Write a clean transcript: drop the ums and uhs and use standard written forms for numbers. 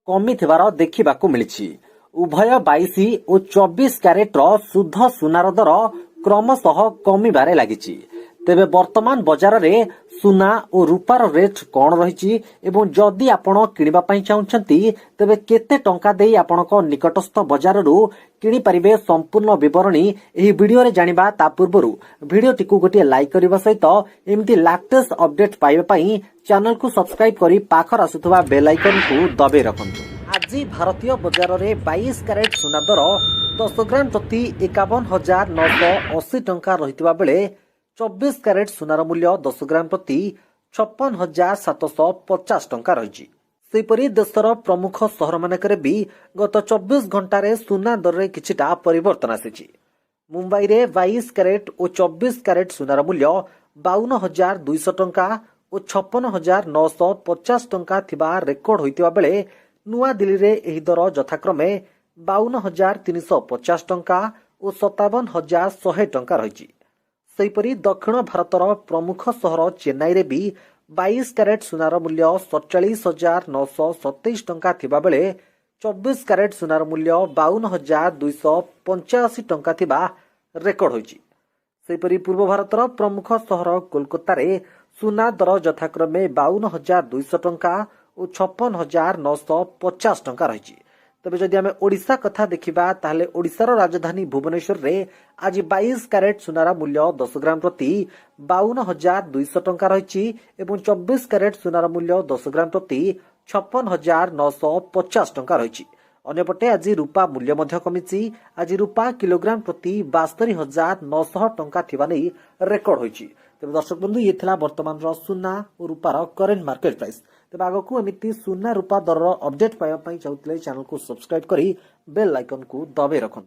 କମିଥିବାର ଦେଖିବାକୁ ମିଳିଛି। ଉଭୟ 22 ଓ 24 କ୍ୟାରେଟର ଶୁଦ୍ଧ ସୁନାର ଦର କ୍ରମଶଃ କମିବାରେ ଲାଗିଛି। ତେବେ ବର୍ତ୍ତମାନ ବଜାରରେ ସୁନା ଓ ରୂପାର ରେଟ୍ କ'ଣ ରହିଛି ଏବଂ ଯଦି ଆପଣ କିଣିବା ପାଇଁ ଚାହୁଁଛନ୍ତି ତେବେ କେତେ ଟଙ୍କା ଦେଇ ଆପଣଙ୍କ ନିକଟସ୍ଥ ବଜାରରୁ କିଣିପାରିବେ ସମ୍ପୂର୍ଣ୍ଣ ବିବରଣୀ ଏହି ଭିଡିଓରେ ଜାଣିବା। ତା ପୂର୍ବରୁ ଭିଡିଓଟିକୁ ଗୋଟିଏ ଲାଇକ୍ କରିବା ସହିତ ଏମିତି ଲାଟେଷ୍ଟ ଅପଡେଟ୍ ପାଇବା ପାଇଁ ଚ୍ୟାନେଲକୁ ସବସ୍କ୍ରାଇବ କରି ପାଖରେ ଆସୁଥିବା ବେଲ୍ ଆଇକନକୁ ଦବାଇ ରଖନ୍ତୁ। ଆଜି ଭାରତୀୟ ବଜାରରେ 22 କ୍ୟାରେଟ ସୁନା ଦର 10 ଗ୍ରାମ ପ୍ରତି 51,980 ଟଙ୍କା ରହିଥିବା ବେଳେ 24 କ୍ୟାରେଟ ସୁନାର ମୂଲ୍ୟ 10 ଗ୍ରାମ ପ୍ରତି 56,750 ଟଙ୍କା ରହିଛି। ସେହିପରି ଦେଶର ପ୍ରମୁଖ ସହରମାନଙ୍କରେ ବି ଗତ 24 ଘଣ୍ଟାରେ ସୁନା ଦରରେ କିଛିଟା ପରିବର୍ତ୍ତନ ଆସିଛି। ମୁମ୍ବାଇରେ 22 କ୍ୟାରେଟ ଓ 24 କ୍ୟାରେଟ ସୁନାର ମୂଲ୍ୟ 52,200 ଟଙ୍କା ଓ 56,950 ଟଙ୍କା ଥିବା ରେକର୍ଡ ହୋଇଥିବା ବେଳେ ନୂଆଦିଲ୍ଲୀରେ ଏହି ଦର ଯଥାକ୍ରମେ 52,350 ଟଙ୍କା ଓ 57,100 ଟଙ୍କା ରହିଛି। ସେହିପରି ଦକ୍ଷିଣ ଭାରତର ପ୍ରମୁଖ ସହର ଚେନ୍ନାଇରେ ବି 22 କ୍ୟାରେଟ ସୁନାର ମୂଲ୍ୟ 47,927 ଟଙ୍କା ଥିବା ବେଳେ 24 କ୍ୟାରେଟ ସୁନାର ମୂଲ୍ୟ 52,285 ଟଙ୍କା ଥିବା ରେକର୍ଡ ହୋଇଛି। ସେହିପରି ପୂର୍ବ ଭାରତର ପ୍ରମୁଖ ସହର କୋଲକାତାରେ ସୁନା ଦର ଯଥାକ୍ରମେ 52,200 ଟଙ୍କା ଓ 56,950 ଟଙ୍କା ରହିଛି। ତେବେ ଯଦି ଆମେ ଓଡ଼ିଶା କଥା ଦେଖିବା ତାହେଲେ ଓଡ଼ିଶାର ରାଜଧାନୀ ଭୁବନେଶ୍ୱରରେ ଆଜି 22 କ୍ୟାରେଟ ସୁନାର ମୂଲ୍ୟ 10 ଗ୍ରାମ ପ୍ରତି 52,200 ଟଙ୍କା ରହିଛି ଏବଂ 24 କ୍ୟାରେଟ ସୁନାର ମୂଲ୍ୟ 10 ଗ୍ରାମ ପ୍ରତି 56,950 ଟଙ୍କା ରହିଛି। ଅନ୍ୟପଟେ ଆଜି ରୂପା ମୂଲ୍ୟ ମଧ୍ୟ କମିଛି। ଆଜି ରୂପା କିଲୋଗ୍ରାମ ପ୍ରତି 72,900 ଟଙ୍କା ଥିବା ନେଇ ରେକର୍ଡ ହୋଇଛି। ତେବେ ଦର୍ଶକ ବନ୍ଧୁ ଇଏ ଥିଲା ବର୍ତ୍ତମାନର ସୁନା ଓ ରୂପାର କରେଣ୍ଟ ମାର୍କେଟ ପ୍ରାଇସ୍। ତେବେ ଆଗକୁ ଏମିତି ସୁନା ରୂପା ଦରର ଅପଡେଟ୍ ପାଇବା ପାଇଁ ଚାହୁଁଥିଲେ ଚ୍ୟାନେଲକୁ ସବସ୍କ୍ରାଇବ କରି ବେଲ୍ ଆଇକନକୁ ଦବାଇ ରଖନ୍ତୁ।